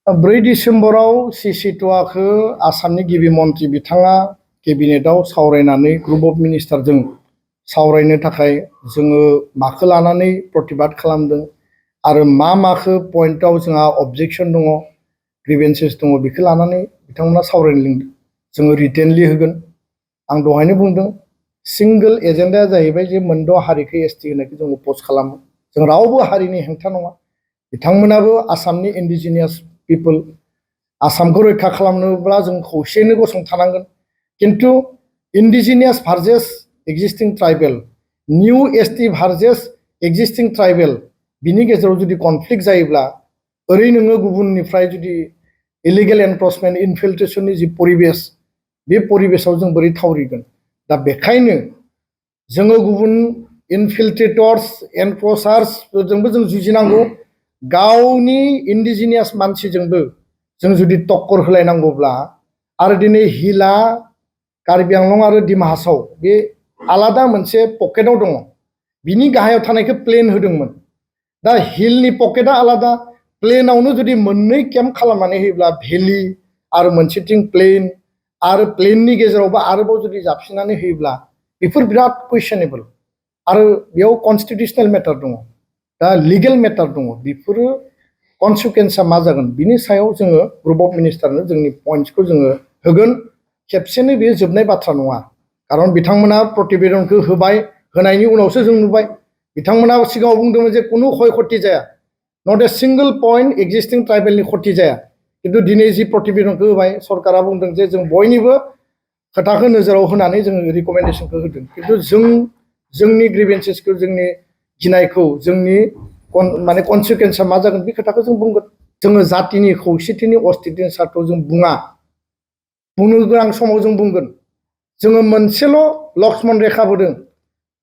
4 डिसेम्बराव सिसिट'आखौ आसामनि गिबि मन्थ्रि बिथाङा केबिनेटआव सावरायनानै ग्रुप अफ मिनिस्टारजों सावरायनो थाखाय जोङो माखौ लानानै प्रतिबाद खालामदों आरो माखौ पइन्टआव जोंहा अबजेक्शन दङ ग्रिभेन्सेस दङ बेखौ लानानै बिथांमोना सावरायनो लिंदों जोङो रिटेनलि होगोन आं दहायनो बुंदों सिंगल एजेन्डाया जाहैबाय जे मोनद' हारिखौ एसटि होनायखौ जों अपोज खालामो जों रावबो हारिनि हेंथा नङा बिथांमोनाबो आसामनि इन्डिजिनियास पिपल आसामखौ रैखा खालामनोब्ला जों खौसेयैनो गसंथानांगोन किन्तु indigenous versus existing tribal new ST versus existing tribal बिनि गेजेराव जुदि कनफ्लिक्ट जायोब्ला ओरै नोङो गुबुननिफ्राय जुदि इलिगेल एनक्रचमेन्ट इनफिल्ट्रेशननि जि परिबेस बे परिबेसाव जों बोरै थावरिगोन दा बेखायनो जोङो गुबुन इनफिल्ट्रेटर्स एनक्रचार्सफोरजोंबो जों जुजिनांगौ गावनि इन्डिजिनियास मानसिजोंबो जों जुदि टक्कर होलायनांगौब्ला आरो दिनै हिलआ कार्बि आंलं आरो डिमा हासाव बे आलादा मोनसे पकेटाव दङ बिनि गाहायाव थानायखौ प्लेन होदोंमोन दा हिलनि पकेटा आलादा प्लेनावनो जुदि मोननै केम्प खालामनानै होयोब्ला भेलि आरो मोनसेथिं प्लेन आरो प्लेननि गेजेरावबो आरोबाव जुदि जाबसिननानै होयोब्ला बेफोर बिराद कुइसनेबल आरो बेयाव कनस्टिटिउसनेल मेटार दङ दा लिगेल मेटार दङ बेफोरो कनसिकुवेन्सआ मा जागोन बिनि सायाव जोङो ग्रुप अफ मिनिस्टारनो जोंनि पइन्ट्सखौ जोङो होगोन खेबसेनो बेयो जोबनाय बाथ्रा नङा खारन बिथांमोना प्रतिवेदनखौ होबाय होनायनि उनावसो जों नुबाय बिथांमोना सिगाङाव बुंदोंमोन जे कुनु क्षय क्षति जाया नट ए सिंगल पइन्ट एक्जिस्टिं ट्राइबेलनि क्षति जाया किन्तु दिनै जि प्रतिवेदनखौ होबाय सरकारा बुंदों जे जों बयनिबो खोथाखौ नोजोराव होनानै जोङो रिकमेन्डेसनखौ होदों किन्तु जोंनि ग्रिभेन्सेसखौ जोंनि गिनायखौ जोंनि माने कनसिकुवेन्सआ मा जागोन बे खोथाखौ जों बुंगोन जोङो जातिनि खौसेथिनि अस्तित्वनि सार्थआव जों बुंनो गोनां समाव जों बुंगोन जोङो मोनसेल' लक्ष्मन रेखा बोदों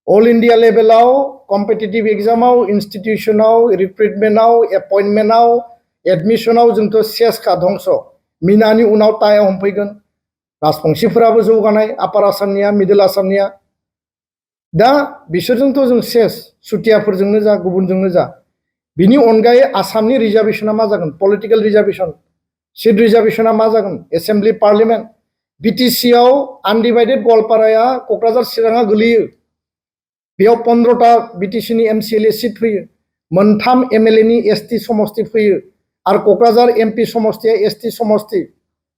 अल इन्डिया लेभेलाव कम्पिटिटिभ एग्जामाव इन्स्टिटिउसनाव रिक्रुटमेन्टआव एपइन्टमेन्टआव एडमिसनाव जोंथ' सेसखा धंस मिनानि उनाव टाया हमफैगोन राजबंशिफोराबो जौगानाय आपार आसामनिया मिडल आसामनिया दा बिसोरजोंथ' जों सेस सुथियाफोरजोंनो जा गुबुनजोंनो जा बिनि अनगायै आसामनि रिजार्भेसना मा जागोन पलिटिकेल रिजार्भेसन सिट रिजार्भेसना मा जागोन एसेम्ब्लि पार्लियामेन्ट बिटिसिआव आनडिभाइडेड गवालपाराया क'क्राझार चिराङा गोलैयो बेयाव 15टा बिटिसिनि एमसिएलए सिट फैयो मोनथाम एमएलएनि एसटि समष्टि फैयो आरो क'क्राझार एमपि समष्टिया एसटि समष्टि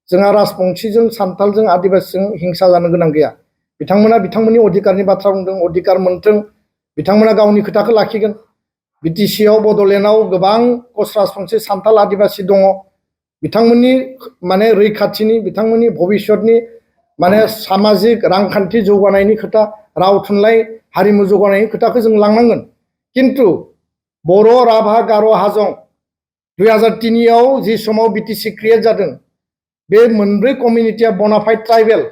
जोंहा राजबंशिजों सान्थालजों आदिबासिजों हिंसा जानो गोनां गैया बिथांमोना बिथांमोननि अधिकारनि बाथ्रा बुंदों अधिकार मोन्थों बिथांमोना गावनि खोथाखौ लाखिगोन बिटिसिआव बड'लेण्डआव गोबां कच राजबंशी सान्थाल आदिबासि दङ बिथांमोननि माने रैखाथिनि बिथांमोननि भबिष्यतनि माने सामाजिक रांखान्थि जौगानायनि खोथा राव थुनलाइ हारिमु जौगानायनि खोथाखौ जों लांनांगोन किन्तु बर' राभा गार' हाजं 2003आव जि समाव बिटिसि क्रिएट जादों बे मोनब्रै कमिउनिटिया बनाफाइड ट्राइबेल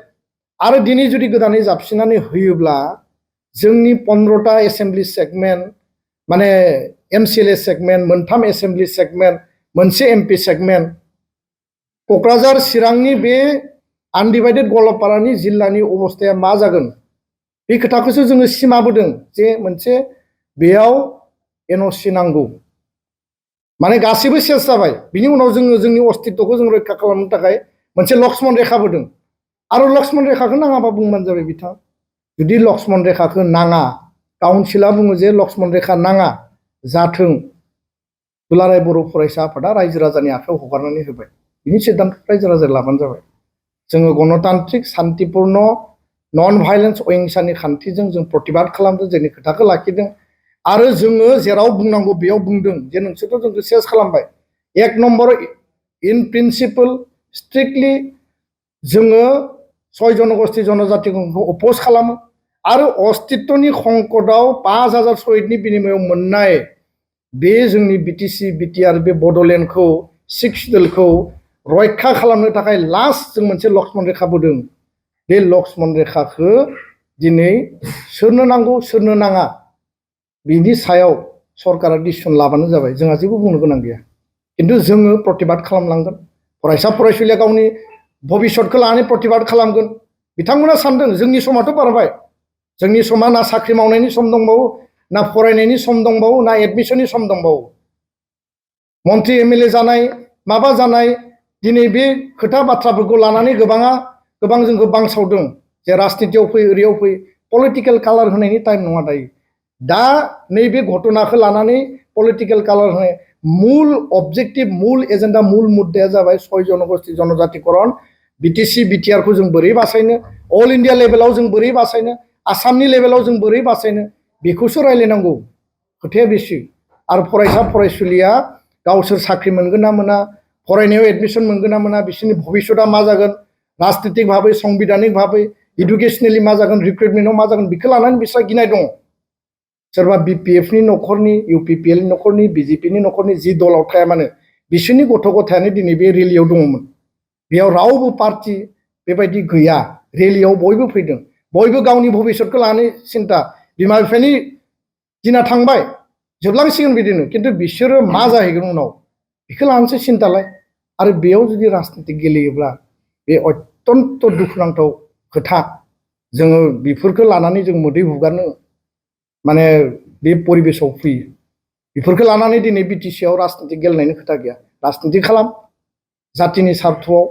आरो दिनै जुदि गोदानै जाबसिननानै होयोब्ला जोंनि 15टा एसेम्ब्लि सेगमेन्ट माने एमसिएलए सेगमेन्ट मोनथाम एसेम्ब्लि सेगमेन्ट मोनसे एमपि सेगमेन्ट क'क्राझार चिरांनि बे आनडिभाइडेड गवालपारानि जिल्लानि अबस्थाया मा जागोन बे खोथाखौसो जोङो सिमा बोदों जे मोनसे बेयाव एनअसि नांगौ माने गासैबो सेस जाबाय बिनि उनाव जोङो जोंनि अस्तित्वखौ जों रैखा खालामनो थाखाय मोनसे लक्ष्मन रेखा बोदों आरो लक्ष्मन रेखाखौ नाङाबा बुंबानो जाबाय बिथां जुदि लक्ष्मन रेखाखौ नाङा काउन्सिला बुङो जे लक्ष्मन रेखा नाङा जाथों दुलाराय बर' फरायसा आफादा रायजो राजानि आखायाव हगारनानै होबाय बिनि सिद्धान्तखौ रायजो राजा लाबानो जाबाय जोङो गणतान्त्रिक शान्तिपूर्ण नन भाइलेन्स अहिंसानि खान्थिजों जों प्रतिबाद खालामदों जोंनि खोथाखौ लाखिदों आरो जोङो जेराव बुंनांगौ बेयाव बुंदों जे नोंसोरथ' जोंखौ सेस खालामबाय 1 नम्बर इन प्रिन्सिपल स्ट्रिक्टलि जोङो 6 जनगोष्ठी जनजातिखौ अपोज खालामो आरो अस्तित्वनि खंकटआव 5000 शहीदनि बिनिमयाव मोननाय बे जोंनि बिटिसि बिटिआर बे बड'लेण्डखौ 6 सिडुलखौ रैखा खालामनो थाखाय लास्ट जों मोनसे लक्ष्मन रेखा बोदों बे लक्ष्मन रेखाखौ दिनै सोरनो नांगौ सोरनो नाङा बिनि सायाव सरकारा डिसिसन लाबानो जाबाय जोंहा जेबो बुंनो गोनां गैया किन्तु जोङो प्रतिबाद खालामलांगोन फरायसा फरायसुलिया गावनि भबिष्यतखौ लानानै प्रतिबाद खालामगोन बिथांमोना सानदों जोंनि समाथ' बारबाय जोंनि समा ना साख्रि मावनायनि सम दंबावो ना फरायनायनि सम दंबावो ना एडमिसननि सम दंबावो मन्थ्रि एमएलए जानाय माबा जानाय दिनै बे खोथा बाथ्राफोरखौ लानानै गोबां जोंखौ बांसावदों जे राजनितियाव फै ओरैयाव फै पलिटिकेल कालार होनायनि टाइम नङा दायो दा नैबे घटनाखौ लानानै पलिटिकेल कालार होनाय मूल अबजेक्टिव मूल एजेन्डा मूल मुद्दाया जाबाय 6 जनगोष्ठी जनजातिकरण बिटिसि बिटिआर खौ जों बोरै बासायनो अल इंडिया लेभेलाव जों बोरै बासायनो आसामनि लेभेलाव जों बोरै बासायनो बेखौसो रायलायनांगौ खोथाया बेसो आरो फरायसा फरायसुलिया गावसोर साख्रि मोनगोन ना मोना फरायनायाव एडमिशन मोनगोन ना मोना बिसोरनि भबिष्यतआ मा जागोन राजनीतिक भाबै संबिधानिक भाबै इडुकेसनेलि मा जागोन रिक्रुटमेन्टआव मा जागोन बेखौ लानानै बिसोरहा गिनाय दङ सोरबा बिपिएफ नि न'खरनि इउपिपिएल नि न'खरनि बिजेपि नि न'खरनि जि दलाव थाया मानो बिसोरनि गथ' गथायानो दिनै बे रेलियाव दङमोन बेयाव रावबो पार्टी बेबायदि गैया रेलियाव बयबो फैदों बयबो गावनि भबिष्यतखौ लानानै सिन्ता बिमा बिफानि दिना थांबाय जोबलांसिगोन बिदिनो खिन्थु बिसोरो मा जाहैगोन उनाव बेखौ लानानैसो सिन्तालाय आरो बेयाव जुदि राजनीति गेलेयोब्ला बे अत्यन्त दुखुनांथाव खोथा जोङो बेफोरखौ लानानै जों मोदै हुगारनो माने बे परिबेसाव फैयो बेफोरखौ लानानै दिनै बिटिसिआव राजनीति गेलेनायनि खोथा गैया राजनीति खालाम जातिनि सार्थआव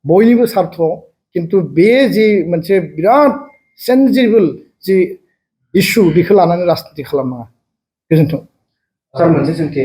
बयनिबो सार्थआव खिन्थु बे जे मोनसे बिराद सेन्सिबोल जि इस्यु बेखौ लानानै राजनीति खालामनाङा गोजोन्थों सार मोनसे सोंथि